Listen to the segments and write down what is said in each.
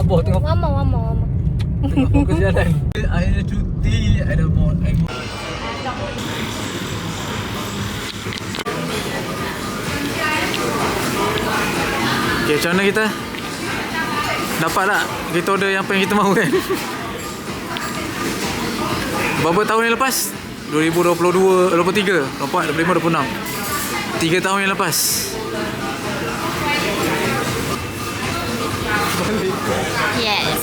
apa tengok Mama. tengok fokus jalan. I ada cuti, I dah mau. Okay, macam mana kita? Dapat tak kita order yang apa yang kita mahu kan? Berapa tahun yang lepas? 2022, 23, 24, 25, 26. 3 tahun yang lepas. Yes.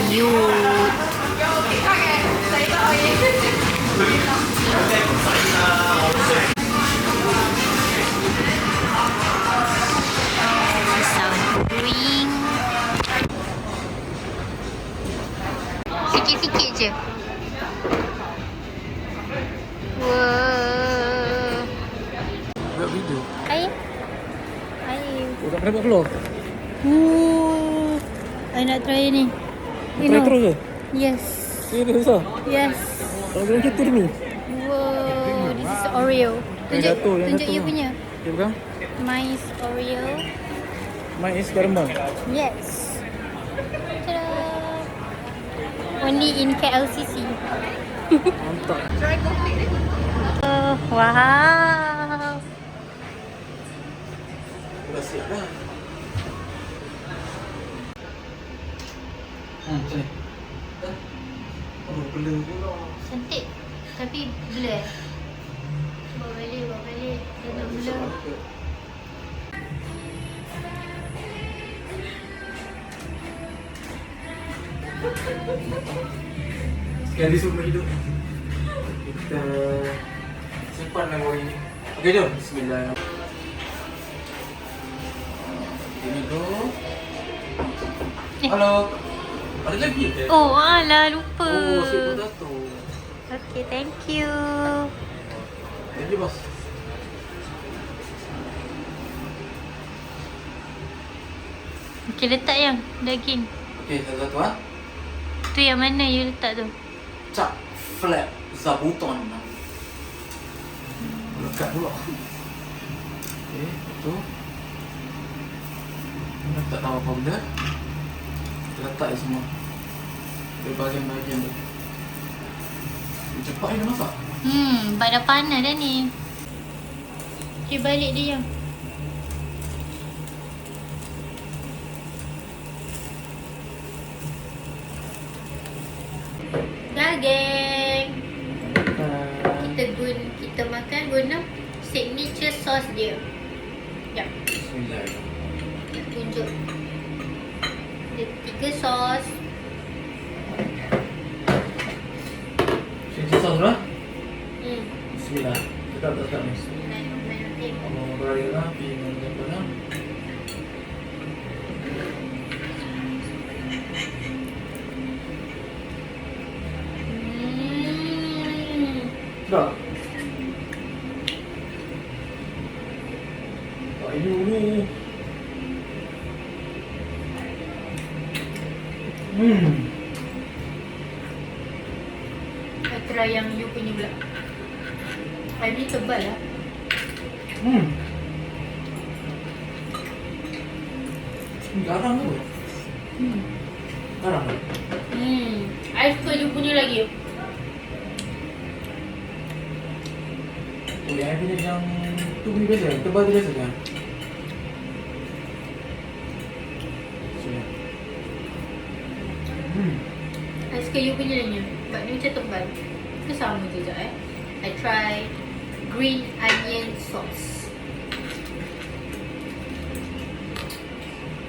Cute. Sound brewing. Sikit-sikit je. Wow. Buat video. Air. Oh, tak dapat keluar. I nak try ni. Try terus ke? Yes. Serius ah? Yes. Kalau bilang kita dulu. Wow, this is Oreo. Tunjuk you punya. Okay, bukan? Mine is Oreo. Mine is caramel. Yes. Ta-da. Only in KLCC. Mantap. Oh, wow. Dah siap dah. Macam ni. Oh, bela pula. Cantik. Tapi blur. Bawa balik. Dia nak blur. Sekali semua hidup. Kita simpan memori ni. Okey, jom. Bismillah. Ini tu. Halo. Ada lagi ke? Oh, alah lupa. Oh, sweet potato. Okay, thank you. Thank you, bos. Okay, letak yang daging. Okey, satu-satu ah. Tu yang mana you letak tu? Cap flat zabuton. Lekat pula. Okey, itu. Tak tahu apa benda. Kita letak je semua. Dari bahagian-bahagian tu. Cepat ni dah masak. Bak dah panas dah ni. Okay, balik dia yang. Daging. Kita makan guna signature sauce dia. Jap. Bismillahirrahmanirrahim. Tunjuk. Dia 3 sos. Sini sauce lah. Hmm. Bismillah. Kita letak ni. Bismillahirrahmanirrahim. Alhamdulillah. Bismillahirrahmanirrahim. Dah. Tak ini dulu. I try yang you punya pula. I ni tebal lah. Garam tu. Garam tu. I suka you punya lagi. Oh, yang punya yang tu punya biasa, tebal tu biasa kan? I suka you punya lagi. Sebab ni macam tebal. Itu sama je sekejap I try green onion sauce.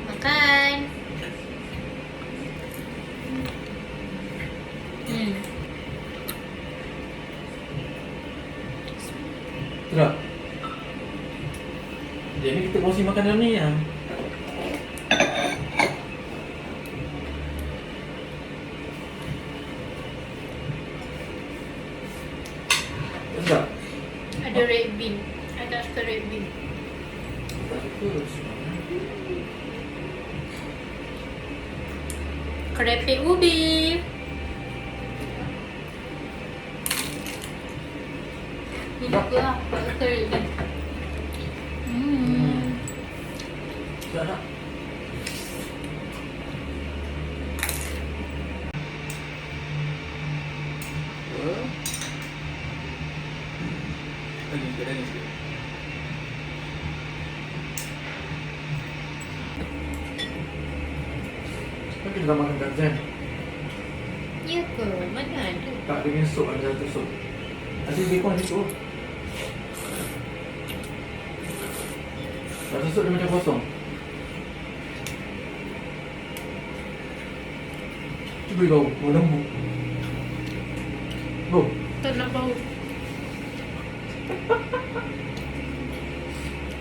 Makan. Sedap. Jadi kita kongsi makanan ni ya. Sedap. Ada red bean. I tak suka red bean. Kerepek ubi. Ni juga lah. Tak suka red bean. Sedap tak? ni sikit. Kan kita dah makan kat Zen. Ya ke? Mana ada? Tak, dia punya sup ada satu sup. Nanti bacon ni sup. Satu sup dia macam kosong. Cuba bau lembu. Bau. Tak nak bau.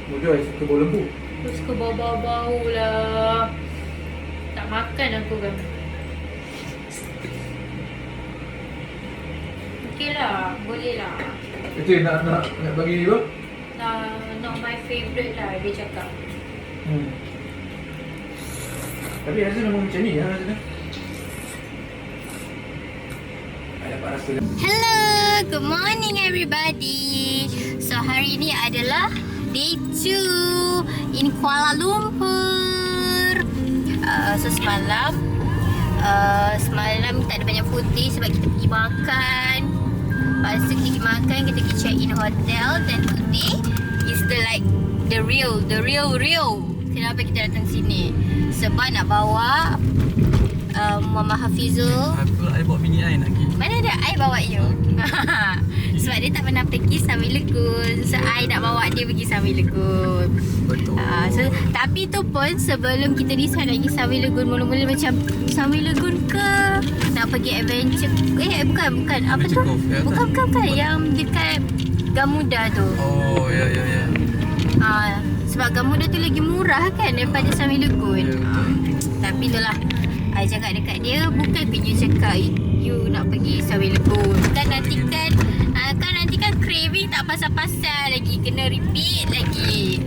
Mudah suka bau lembu. Aku suka bau-bau lah. Tak makan aku kan. Okey lah, boleh lah. Itu nak bagi dia apa? Not my favourite lah, dia cakap. Tapi rasa memang macam ni lah rasanya. Ada dapat rasa dia. Hello, good morning everybody. So hari ini adalah day 2 in Kuala Lumpur. So semalam tak ada banyak putih sebab kita pergi makan. Lepas tu kita pergi makan, kita pergi check in hotel. Dan today is the real. Kenapa kita datang sini? Sebab nak bawa Mama Hafizul. I bawa mini I nak pergi. Mana ada I bawa you? Sebab dia tak pernah pergi Sawi Lagoon. So I nak bawa dia pergi Sawi Lagoon. Betul. Tapi tu pun sebelum kita decide nak pergi Sawi Lagoon, mula-mula macam Sawi Lagoon ke nak pergi adventure. Bukan. Apa tu? Cove, ya, Bukan. Yang dekat Gamuda tu. Oh, ya. Sebab Gamuda tu lagi murah kan daripada Sawi Lagoon. Ya, Tapi itulah, I cakap dekat dia, bukan ke you cakap you nak pergi Sawi Lagoon. Kan nanti kan craving tak pasal-pasal lagi, kena repeat lagi.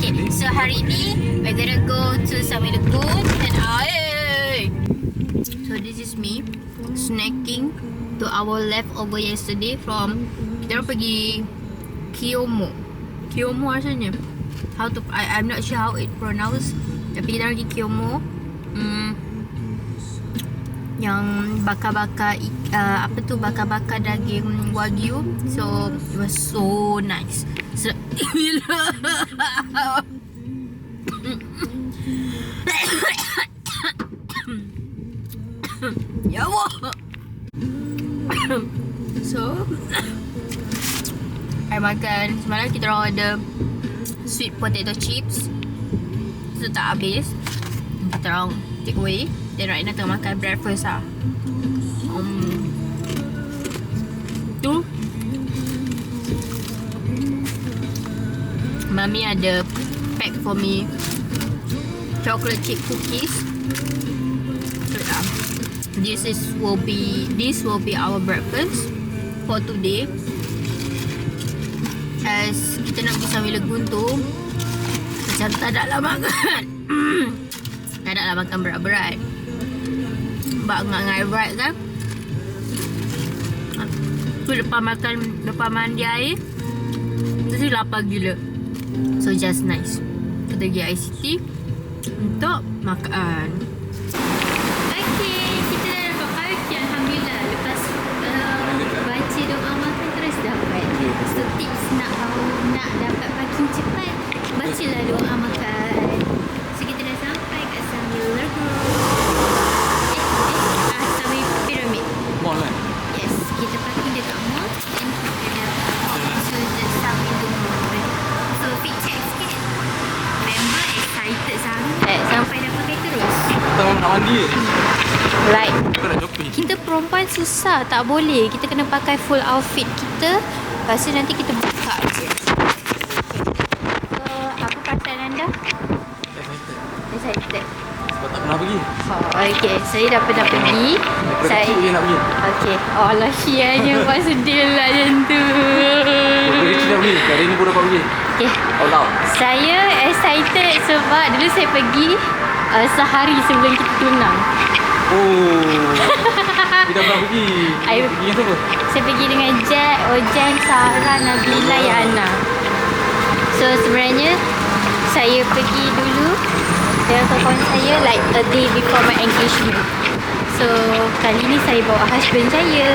Okay, so hari ni we're gonna go to Sawi Lagoon and so this is me snacking to our leftover yesterday from, kita orang pergi Kiomo rasanya. I'm not sure how it pronounced. Tapi kita orang pergi Kiomo. Yang bakar-bakar bakar-bakar daging wagyu. So it was so nice. So ya Allah. So I makan. Semalam kita orang ada sweet potato chips. So tak habis, kita orang take away. Dan right now tengah makan breakfast lah. Tu Mami ada pack for me chocolate chip cookies. So this will be our breakfast for today. As kita nak pergi Sawi Lagoon tu, macam tak naklah makan. Tak naklah makan berat-berat. Sebab ngai berat kan. Tu lepas mandi air, tu lapar gila. So just nice. Kita pergi ICT untuk makan. Okay, kita dah dapat parking alhamdulillah. Lepas baca doa makan terus dapat. So tips nak dapat parking cepat, bacalah doa makan. So kita dah sampai kat Sawi Lagoon. Sawi Pyramid. Mall kan? Yes, kita parking dekat mall dan kita dah walk to the Sawi Lagoon. So fit check sikit. Member excited sangat sampai dah pakai terus. Tahu nak mandi je. Like, Kau nak shopping. kita perempuan susah, tak boleh. Kita kena pakai full outfit kita. Lepas tu nanti kita buka je. So, apa perasaan anda? Excited. Sebab tak pernah pergi. Okay, saya dah pernah pergi. Daripada kecil je nak pergi. Okay. Oh Allah, sianya buat sedih lah macam tu. Daripada kecil dah pergi. Hari ni pun dapat pergi. Okay. All out. Saya excited sebab dulu saya pergi sehari sebelum kita tunang. Oh. Kita pernah pergi. Pergi dengan siapa? Saya pergi dengan Jack, Ojan, Sarah, Nabila, Yana. So sebenarnya saya pergi dulu dengan kawan saya like a day before my engagement. So kali ni saya bawa husband saya.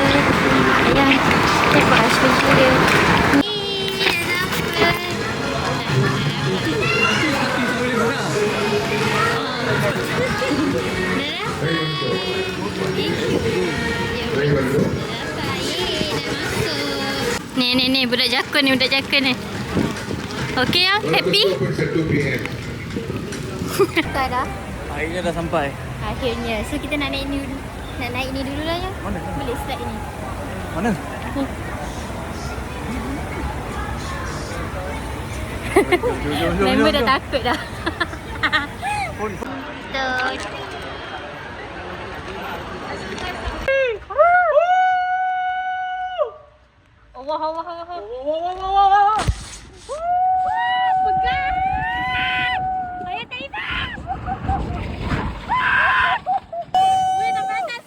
Ayah, saya bawa husband saya. Ni Ni budak jakun ni, Okey ya? Happy? Tak dah. Akhirnya dah sampai. Akhirnya. So kita nak naik ni dulu. Nak naik ni dulu lah ya. Mana? Boleh start ini. Mana? Member dah takut dah. Allah. Pegang. Ayah tak hitam. Boleh sampai atas.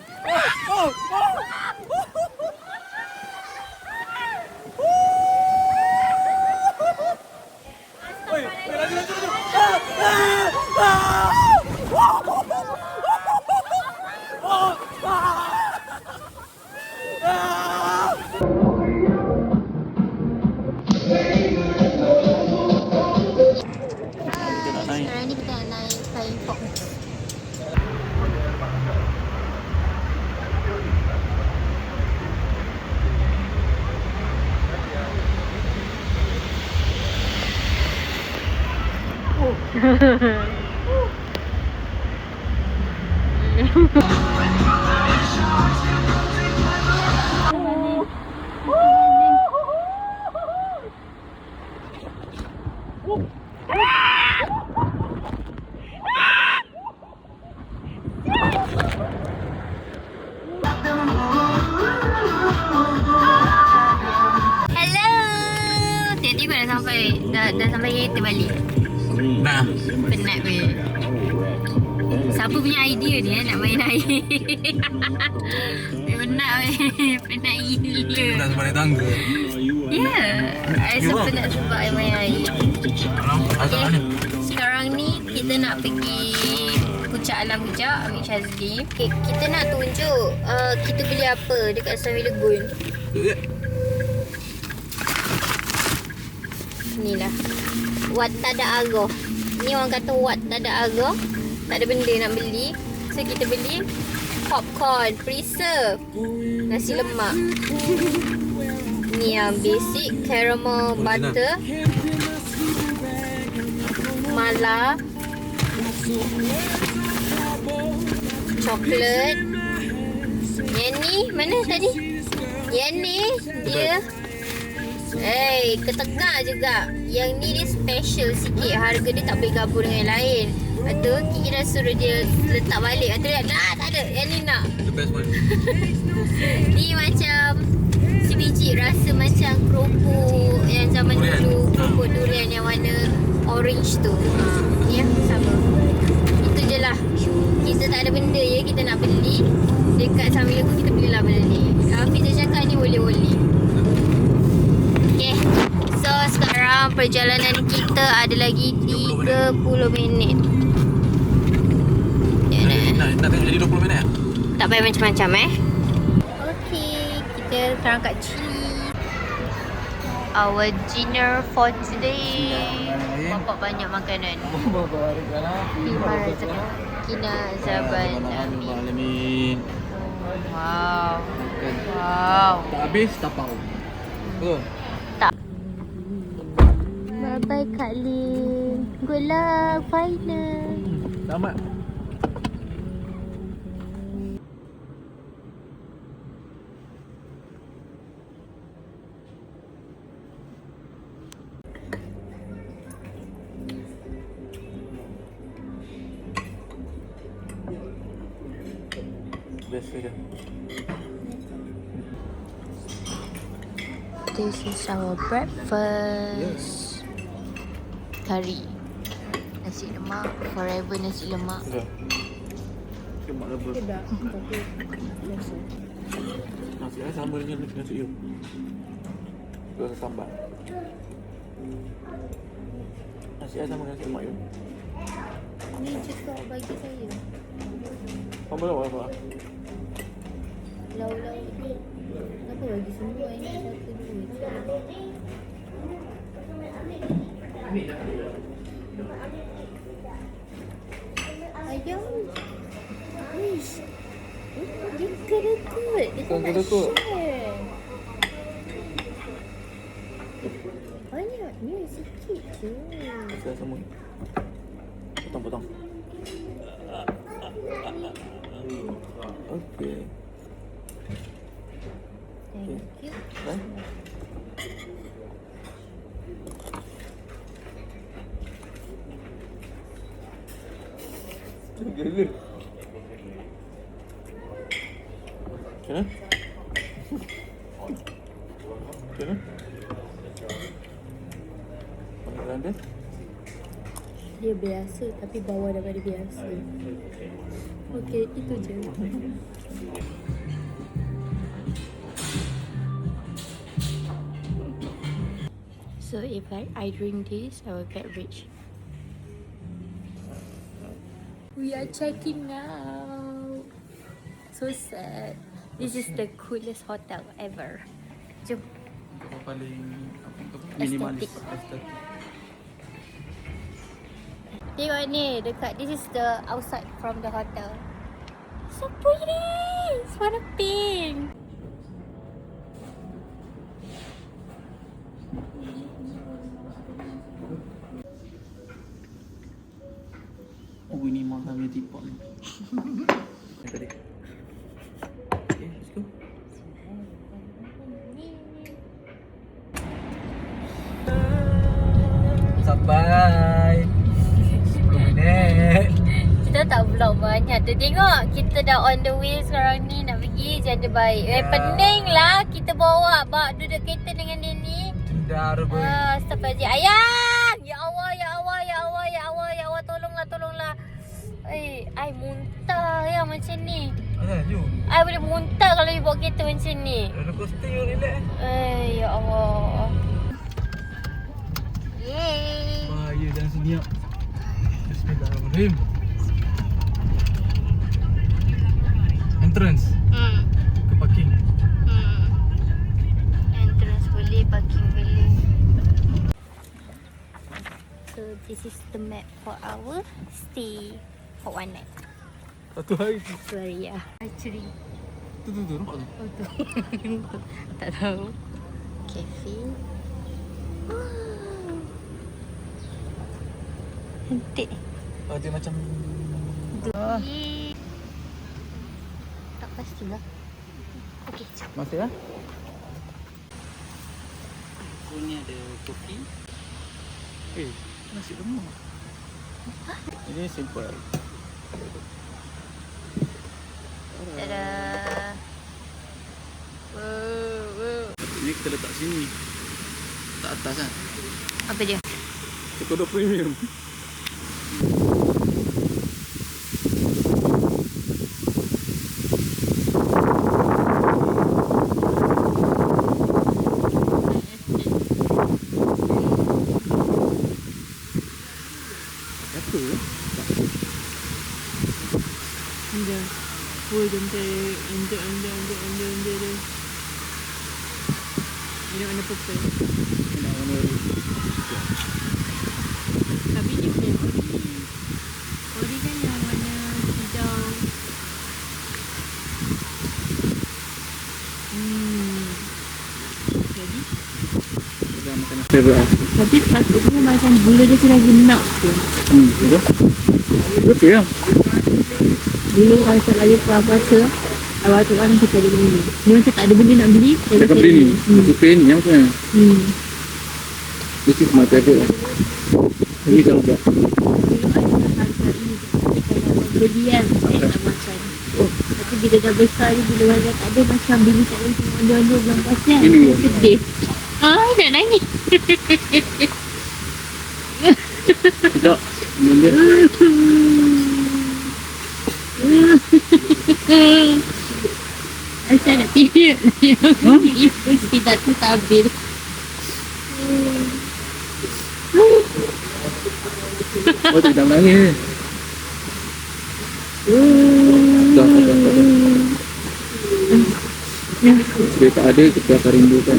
Sekarang ni kita nak naik Flying Fox. Hello. Tiba-tiba dah sampai kereta balik. Nah. Penat weh. Siapa punya idea ni nak main air? Penat weh. Penat gila. Dah sampai tangga. Ya. Saya penat sebab I main air. Okay. Sekarang ni kita nak pergi Puncak Alam Hujak ambil Syazli. Okay, kita nak tunjuk kita beli apa dekat Sunway Lagoon. Inilah Wat tada arah. Ni orang kata wat tada arah. Tak ada benda nak beli. So kita beli popcorn, preserve, nasi lemak. Ni yang basic caramel butter, mala, coklat. Yang ni mana tadi? Yang ni dia ketengah juga. Yang ni dia special sikit. Harga dia tak boleh gabung dengan yang lain. Lepas tu Kiki dah suruh dia letak balik. Lepas tu dia tak ada. Yang ni nak. The best one. Ni macam sebiji rasa macam keropok yang zaman durian. dulu. Keropok durian yang warna orange tu. Ni sama. Itu je lah. Kita tak ada benda ya. Kita nak beli. Dekat Sunway Lagoon kita belilah benda ni. Hafiz dia cakap ni boleh-boleh. Okay. So sekarang perjalanan kita ada lagi 30 minit. Nak tengok jadi 20 minit? Tak payah macam-macam Okay, kita sekarang kat Chili. Our dinner for today. Bapak banyak makanan. Kina Zaban Amin. Alamin. Wow. Wow. Tak habis tapau. Betul? Tak. Bye-bye Kak Lin. Good luck final. Selamat. Best dia. This is our breakfast. Curry. Nasi lemak. Forever nasi lemak. Ya. Lemak apa? Nasi saya sama dengan nasi you. Terus tambah. Nasi saya sama dengan nasi lemak you. Ni cakap bagi saya. Tambah apa? Lauk-lauk ni. Kenapa bagi semua ini satu dua? Ayam. Uish. Dia kedekut. Dia Bukan nak kedekut. share. Banyaknya sikit je. Saya semua. Potong. Okey. Thank you. Baik. Gila. Kena? Kena? Panggilan dia? Dia biasa tapi bawah daripada biasa. Okey, itu je. So if I drink this, I will get rich. We are checking out. So sad. This is the coolest hotel ever. Jom. Apa paling Minimalis. Tengok ni dekat. This is the outside from the hotel. So pretty. It's warna pink. Oh, ini mahal punya tipok ni. Tadi. Okay, let's go. Sampai 10 minit. Kita tak vlog banyak. Tu tengok kita dah on the way sekarang ni nak pergi Janda Baik. Pening lah kita bawa duduk kereta dengan dia ni. Dah rupa. Astagfirullahaladzim. Ayang! Ya Allah, tolonglah. I muntah yang macam ni. Jom. I boleh muntah kalau you bawa kereta macam ni. Roller coaster you relax. Ya Allah. Yeay. Bahaya dan senyap. Bismillahirrahmanirrahim. Entrance ke parking. Entrance boleh, parking boleh. So this is the map for our stay for one night. Satu hari. Sorry ya. Actually. Tu nampak tu. Oh tu. Tak tahu. Cafe. Cantik. Dia macam Tak pastilah. Okey, jom. masih lah. Ni ada kopi. Nasi lemak. Ini simple. Tada. Wow. Ini kita letak sini. Tak atas kan? Apa dia? Kodok premium. Apa? Ada. Oh, anda. Ini warna purple. Nak warna Tapi dia bukan ori. Ori kan yang warna hijau. Jadi? Jangan makan favorite. Tapi patutnya macam gula dia sudah genak tu. Betul? Betul ya? Dulu kalau tak lagi puasa, awal tu orang kita ada beli. Ni macam tak ada benda nak beli. Saya akan beli ni. Suka ni yang macam ni. This is my favorite. Ini kalau tak. Dulu ada harga ni. Beli kan, saya nak makan. Tapi bila dah besar ni, bila warga tak ada, macam beli tak ada ondor-ondor bulan puasa. Ini. Sedih. Nak nangis. Tidak. Benda. Asal nak tidur. Itu tidak tu tabir. Oh, tidak nangis. Dah. Dia tak ada, kita akan rindukan.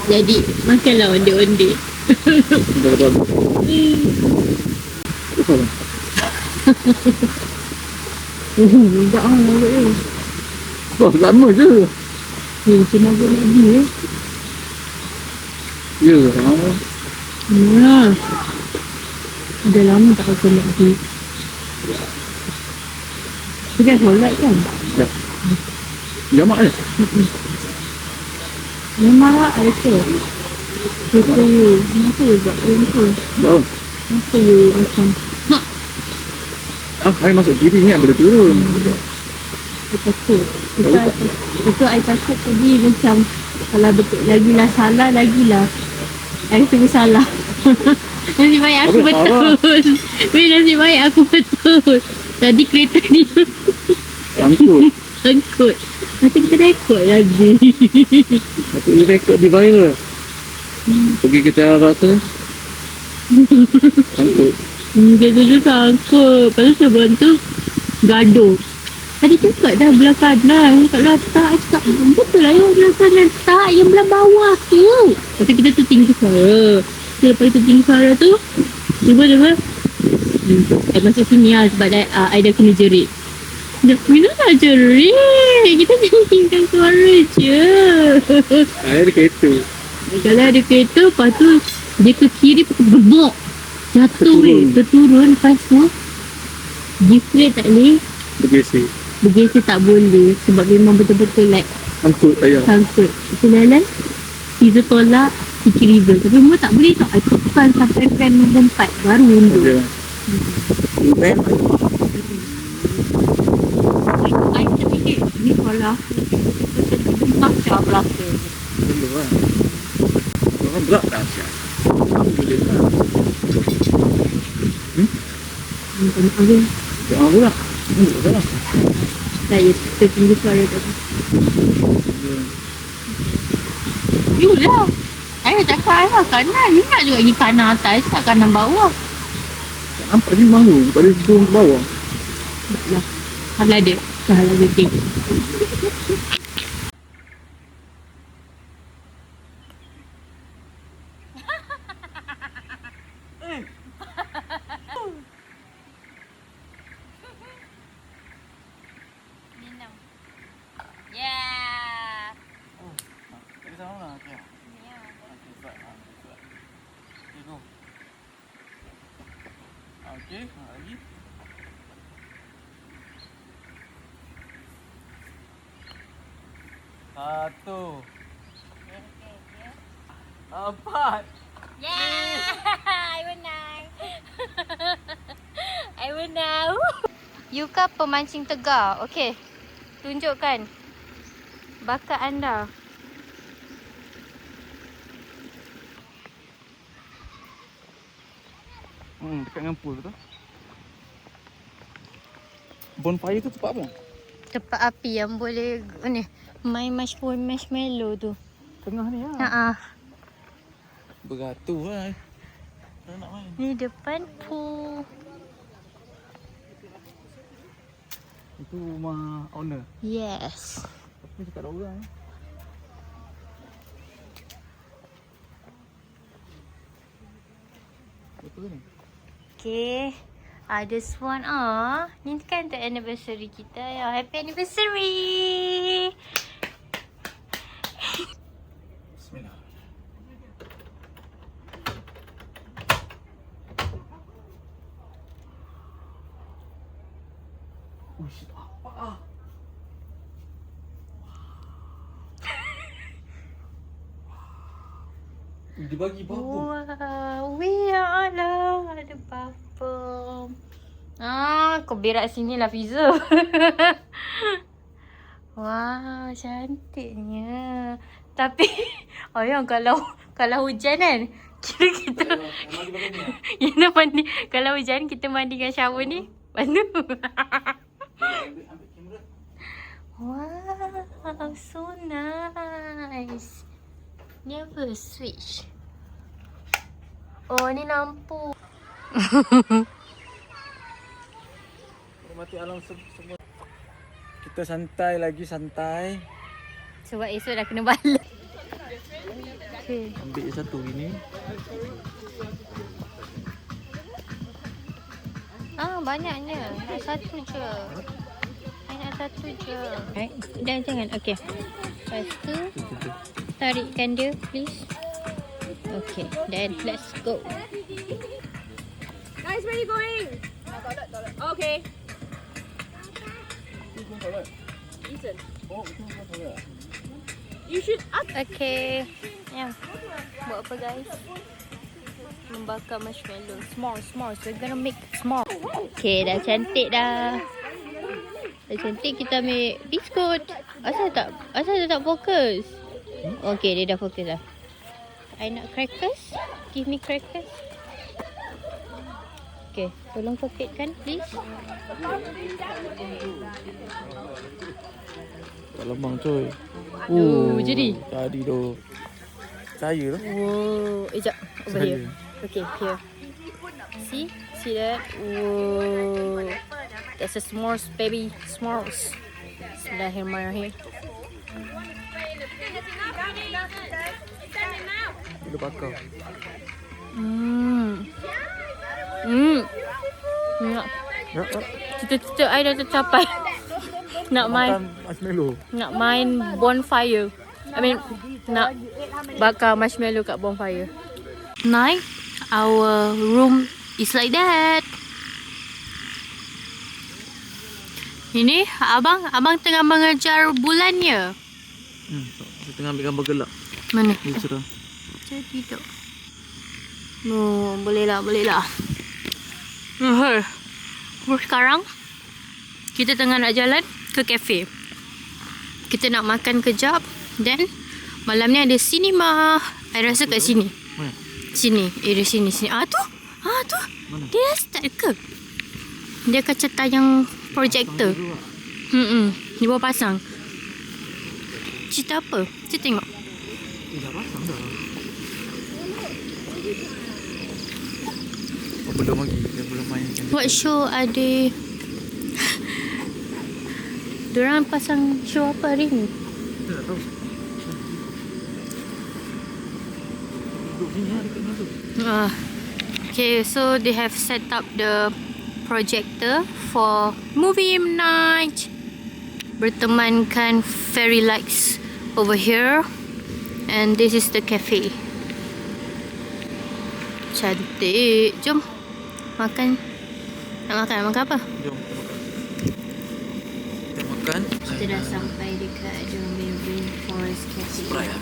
Jadi, makanlah onde-onde. Dah bagus. Apa? Tak ah, awak ni. Wah, lama je. Macam nak lagi Ya. Ya. Dah lama tak pakai lagi. Sudah solat kan? Ya. Jamak ni. Memang lah ada tu. Kita kenapa you buat macam tu? Baru. Kenapa you macam Saya masuk kiri ni boleh turun. I takut. Itu I takut tadi macam kalau betul lagilah salah lagilah. I rasa bersalah. Nasib baik aku Apa betul. Weh, nasib baik aku betul. Tadi kereta ni Sangkut. sangkut. Nanti kita rekod lagi. Aku ni rekod di viral. Pergi ke cara rata. Sangkut. Dia dulu sangkut. Lepas tu sebelum tu gaduh. Tadi cakap dah belah kanan. Cakap tak. I cakap betul lah yang belah kanan. Tak, yang belah bawah tu. Lepas tu kita tu tinggi suara. Lepas tu tinggi suara tu. Cuba. I masuk sini lah sebab I dah kena jerit. Dah kena tak jerit. Kita tinggikan suara je. Saya ada kereta. Kalau ada kereta, lepas tu dia ke kiri, lepas tu berbok. Jatuh weh. Terturun. Lepas tu deflate tak boleh. Bergesek. Bergeser tak boleh. Sebab memang betul-betul like Sangkut tayar. sangkut. Kita jalan, kita tolak, fikir river. Tapi memang tak boleh tak. I tekan sampai rem nombor 4. Baru undur. Ya. Rem. I terfikir, ni kalau macam belakang. Belum lah. Orang berat dah siap. Alhamdulillah. Minta maaf dia. Jangan pula. Alhamdulillah. Saya tertinggi suara tadi. You lah. Saya cakap I lah kanan. You nak juga pergi kanan atas, tak kanan bawah. Tak nampak ni malu. Pada turun ke bawah. Tak lah. Halah dia. Halah dia tengok. Yeah. Dari sana lah. Okay. Yeah. Okay, start. Okay, go. Okay, lagi. Satu. Empat. Yeah. I menang. I menang. You kan pemancing tegar. Okey. Tunjukkan bakat anda. Dekat dengan pool tu. Bonfire tu tempat apa? Tempat api yang boleh ni main marshmallow tu. Tengah ni lah. Ha. Beratur lah. Tak nak main. Ni depan pool. Itu rumah owner. Yes. Tapi cakap ada orang. Betul ni? Okay. Ada swan. Ni kan untuk anniversary kita. Ya, happy anniversary. Bismillah. Uish, apa ah? Dia bagi bubble. Wow. Weh, alah. Ada bubble. Kau berak sini lah, Fiza. Wah, cantiknya. Tapi, ayang kalau hujan kan, kira kita kita mandi. Kalau hujan kita mandi dengan shower ni. Lepas tu. Wow, so nice. Ni apa? Switch. Oh, ni lampu. Mati alam semua. Kita santai lagi santai. Sebab esok dah kena balik. Okay. Ambil satu ini. Banyaknya. Satu je. satu je. Right. Dan jangan. Okay. Lepas tu tarikkan dia please. Okay. Then let's go. Guys, where are you going? Okay. Ethan. You should ask. Okay. Yang buat apa guys? Membakar marshmallow. S'mores. We're gonna make s'mores. Okay, dah cantik dah. Dah cantik, kita ambil biskut. Asal dia tak fokus? Okay, dia dah fokus dah. I nak crackers. Give me crackers. Okay, tolong pocketkan please. Tak lembang coy. Jadi. Tadi tu. Saya tu. Whoa. Sekejap. Over Saya. here. Okay, here. See that? Whoa. That's a s'mores, baby. S'mores. Bismillahirrahmanirrahim. Dia bakar. Cita-cita I dah tercapai. Nak main Marshmallow. bonfire. Nak bakar marshmallow kat bonfire. Night, our room is like that. Ini abang tengah mengejar bulan ya. Saya tengah ambil gambar gelap. Mana? Ni cerah. Jadi tu. Boleh lah. Sekarang kita tengah nak jalan ke kafe. Kita nak makan kejap. Dan malam ni ada cinema. I rasa kat sini. Mana? Sini. Area sini. Tu. Mana? Dia start ke? Dia kaca tayang projector. Dia bawa pasang. Cerita apa? Kita tengok. Dah pasang dah. Oh, belum lagi. Dia belum main. What show ada? Diorang pasang show apa hari ni? Kita tak tahu. Duduk sini lah dekat mana tu. Okay, so they have set up the projector for movie night. Bertemankan fairy lights over here. And this is the cafe. Cantik. Jom makan. Nak makan apa? Jom kita makan. Kita dah sampai dekat the Rainforest Cafe. Sprite lah.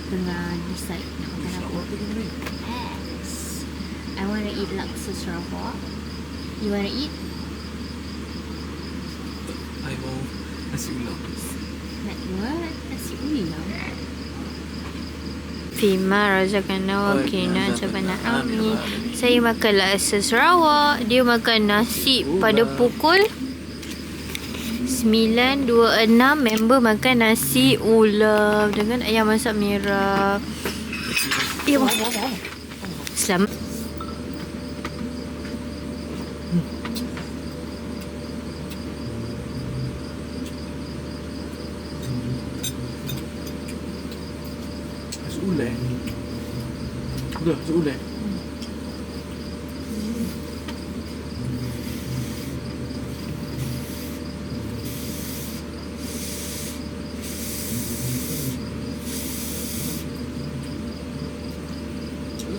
Tengah decide nak makan apa. Yes. I want to eat laksa Sarawak. You want to eat? I mau nasi ulam. What? Nasi ulam? Fima razakan wakina jabana ami. Saya makan laksa Sarawak. Dia makan nasi pada pukul 9.26. Member makan nasi ulam dengan ayam masak merah. Selamat. Nasi ulam. Udah, nasi ulam.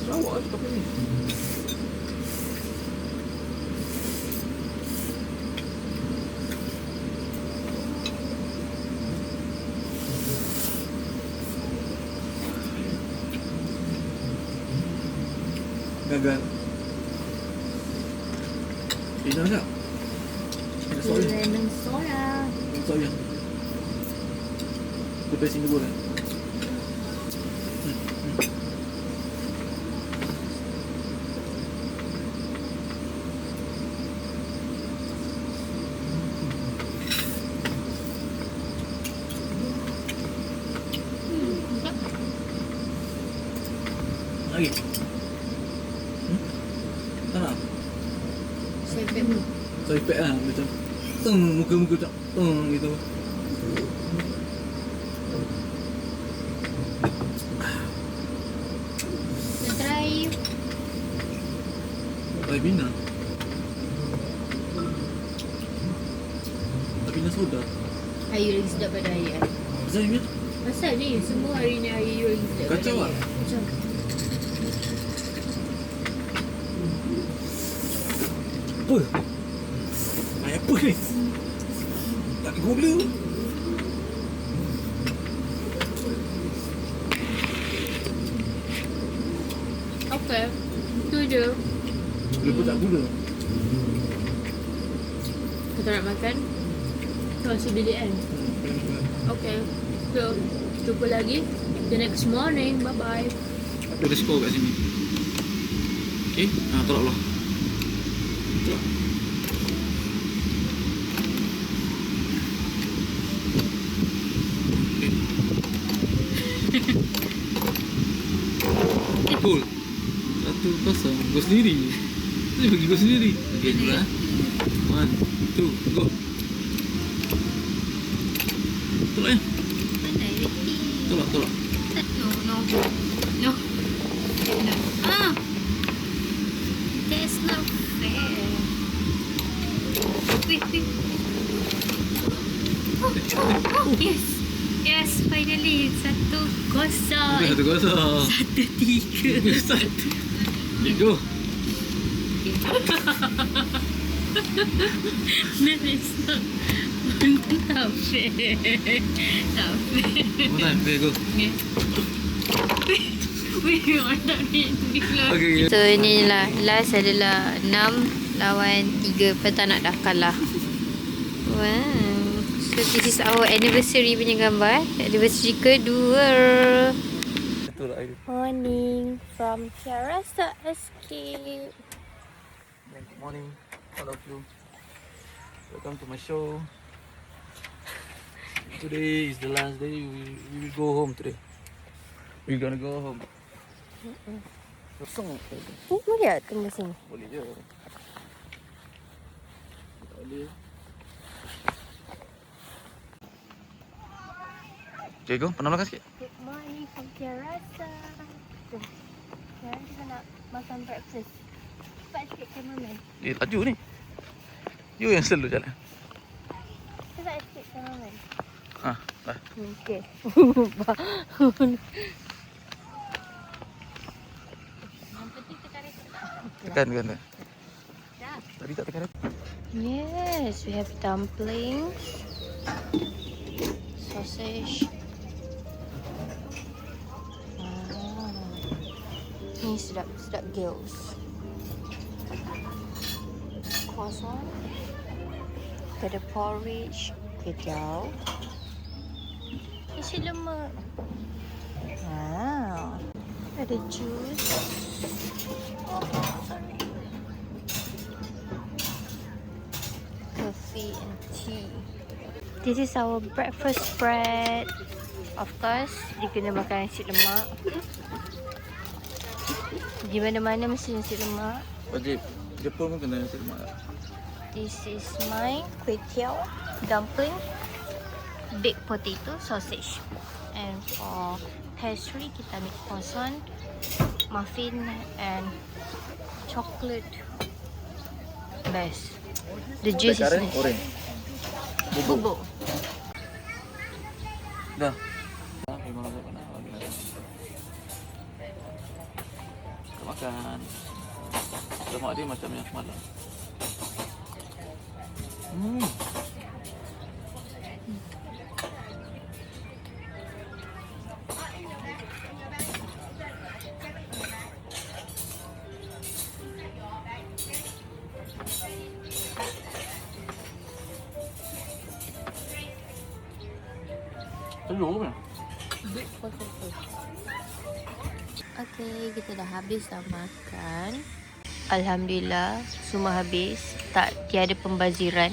Sarawak tu apa ni? Gagal. Pina tak? Pina soya. Lemon soda. Soya. The best in the world. Lagi? Tak nak? Saya pun. So effect lah macam muka-muka macam gitu. Kita try. Try Bina. dengan soda. Air lagi sedap pada air. Zain Pasal ni semua hari ni air you lagi sedap. Kacau lah. Kacau. Apa? Air apa ni? Tak ada gula. Okay. Tu je. Gula pun tak gula. Kau tak nak makan? Kau rasa beli kan? Okay. So, jumpa lagi the next morning. Bye-bye. Ada skor kat sini. Okay, tolak belah. Tolak. Okay. Cool. 1-0. Gol sendiri. Dia bagi gol sendiri. Okay, mula. 1, 2, go. Tolak ya. Mana dia? Tolak. No. No. Ah! That's not fair. Wait. Oh, yes. Yes, finally. 1-0. 1-0. 1-3. 1. Go. That is not fair. Not fair. One time, okay, go. Okay. Wait, tak ni Okay. So inilah last adalah 6 lawan 3. Petang nak dah kalah. Wow. So this is our anniversary punya gambar. Anniversary kedua. Morning from Terasa Escape. Good morning, all of you. Welcome to my show. Today is the last day. We will go home today. We're gonna go home. Kosong. Boleh tak tunggu sini? Boleh je. Boleh. Okay, go. Pernah makan sikit? Good morning from Terasa. Sekarang kita nak makan breakfast. Cepat sikit cameraman. Laju ni. You yang selalu jalan. Cepat sikit cameraman. Dah. Okay. Yang penting tekan record tak? Tekan. Dah. Tadi tak tekan. Yes, we have dumplings, sausage. Ni sedap gills. Croissant. Ada porridge, kuih tiaw. Nasi lemak. Wow. Ada juice. Sorry. Coffee and tea. This is our breakfast spread. Of course, dia kena makan nasi lemak. Di mana-mana mesti nasi lemak. Wajib. Jepun pun kena nasi lemak. This is my kuih tiaw, dumpling, baked potato, sausage. And for pastry, kita ambil croissant, muffin and chocolate. Best. The juice is nice. Orange. Bubuk. Dah. Memang agak nak bagi lagi. Kita makan. Lemak dia macam yang semalam. Telur ke mana? Okay, kita dah habis dah makan. Alhamdulillah, semua habis. Tiada pembaziran.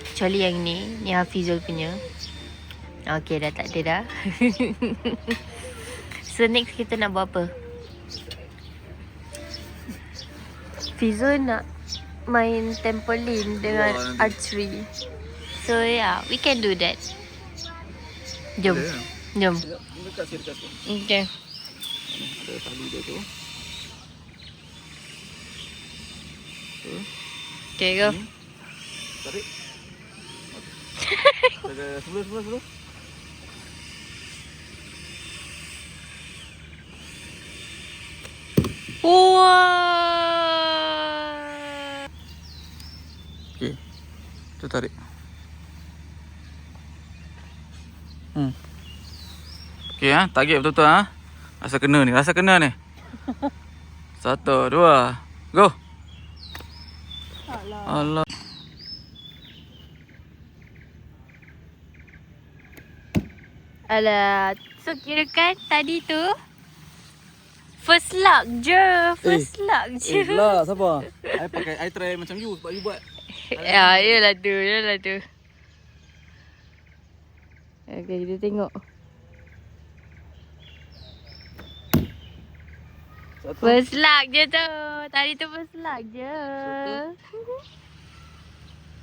Kecuali yang ni Hafizul punya. Okay, dah tak ada dah. So next kita nak buat apa? Fizul nak main trampoline dengan archery. So yeah, we can do that. Jom. Jom. Dekat sini, dekat sini. Okay. Ada tali dia tu. Okay, go. Tarik. Sebelum. Wah. Okey. Tu tarik. Okey target betul-betul Rasa kena ni. 1, 2, go. Allah. Alah, so kirakan tadi tu first luck je. Lah, sabar. I try macam you sebab you buat. Ya, yelah tu. Okay, kita tengok. First luck je tu. Tadi tu first luck je.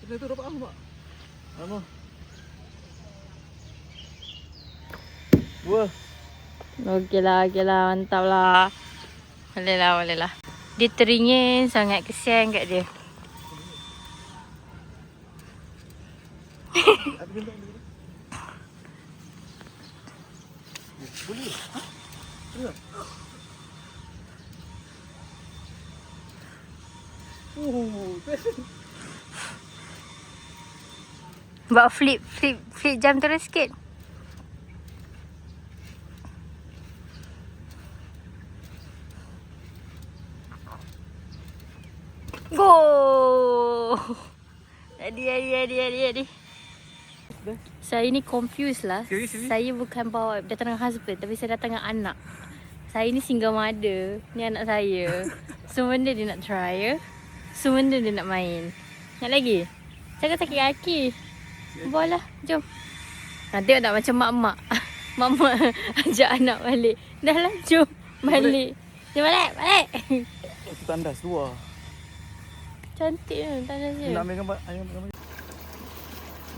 Kita tu dapat apa? Lama. 2. Okey lah. Mantap lah. Boleh lah. Dia teringin sangat, kesian kat dia. Buat flip jam terus sikit. Go! Tadi. Saya ni confused lah. Sini. Saya bukan bawa datang dengan husband, tapi saya datang dengan anak. Saya ni single mother. Ni anak saya. Semua benda dia nak try. Semua benda dia nak main. Nak lagi? Cakap sakit kaki. Bawa lah, jom. Tengok tak macam mak-mak. Mak-mak ajak anak balik. Dah lah, jom balik. Jom balik. Itu tandas luar. Cantik kan tandas dia. Nak ambil gambar.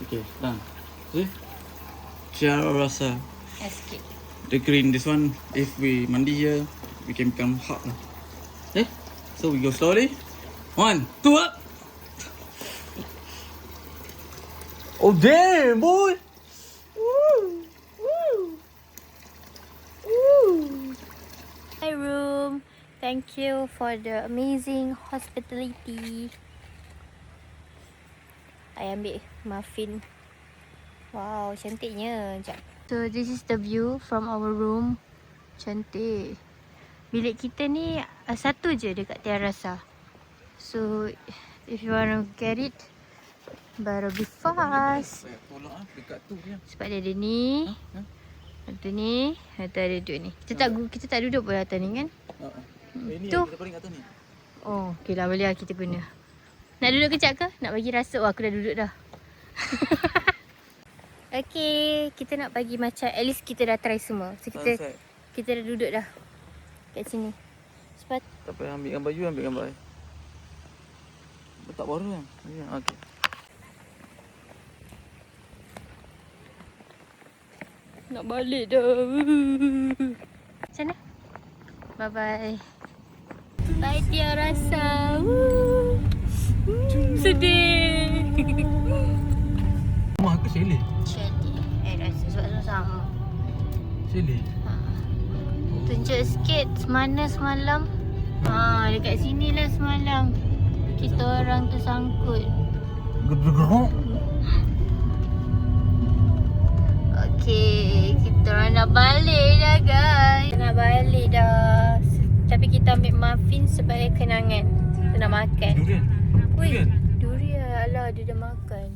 Okay, done. See? Ciara rasa. Sikit. The green, this one, if we mandi here, we can become hot lah. Okay? So we go slowly. 1, 2, up! Oh damn, boy! Hi room. Thank you for the amazing hospitality. I ambil muffin. Wow, cantiknya. Sekejap. So this is the view from our room. Cantik. Bilik kita ni satu je dekat terasa. So if you want to get it, baru be fast. Tolak dekat tu dia. Sebab dia ada ni. Ada ni. Ada duduk ni. Kita tak duduk pun atas ni kan? Ini Tu. kita paling kat atas ni. Oh, okey lah, boleh lah kita guna. Nak duduk kejap ke? Nak bagi rasa? Oh, aku dah duduk dah. Okey, kita nak bagi macam at least kita dah try semua. So kita dah duduk dah kat sini. Cepat. Tak payah ambil gambar you, ambil gambar I. Letak baru kan? Okey. Nak balik dah. Macam mana? Bye-bye. Bye Tia Rasa. Sedih. Rumah aku chalet. Rasa sebab sama. Chalet. Tunjuk sikit mana semalam. Dekat sini lah semalam. Kita orang tersangkut. Gergerok. Okey, kita orang nak balik dah guys. Nak balik dah. Tapi kita ambil muffin sebagai kenangan. Kita nak makan. Durian. Ui, durian. Alah, dia dah makan.